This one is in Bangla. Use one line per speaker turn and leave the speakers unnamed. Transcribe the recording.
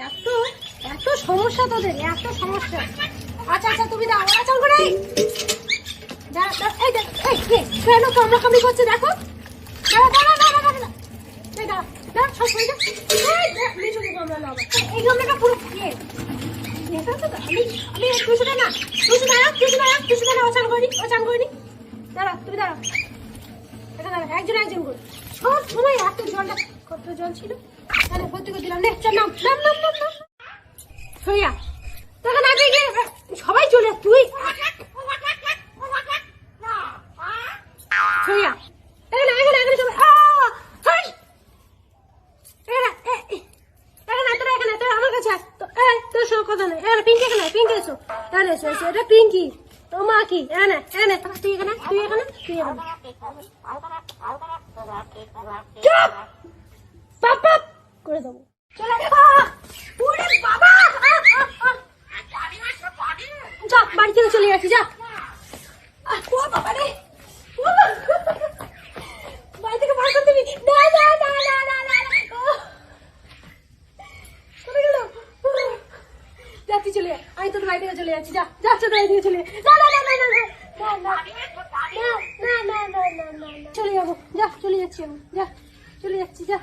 এত এত সমস্যা তোদের, এত সমস্যা। আচ্ছা আচ্ছা তুমি দাও, চল করে কেন কামড়াকামড়ি করছে দেখো। এই গামলাটা পুরো আমি টুসুটা না, চান করিনি। দাঁড়া তুমি দাঁড়া, এটা দাঁড়া, একজন একজন করে সব সময় এত জলটা, কত জল ছিল তাহলে ভর্তি করে দিলাম। নাম সইয়া তখন আগে গিয়ে সবাই চলে, তুই সইয়া এখানে এখানে এখানে সবাই আমার কাছে তোর সঙ্গে কথা নেই। পিঙ্কি এখানে, পিঙ্কি এসো, এসো এটা পিঙ্কি, ও মা কি এনে তুই এখানে চুপ পাপা করে দেবো। চলে বাবা যা বাড়ি থেকে চলে যাচ্ছি, যা বাবা রে বাড়ি থেকে বার করতে দিবি যাচ্ছি, চলে আমি তোর বাড়ি থেকে চলে যাচ্ছি, যা যাচ্ছে বাড়ি থেকে চলে চলে যাবো, যা চলে যাচ্ছি আমি, যা চলে যাচ্ছি, যা।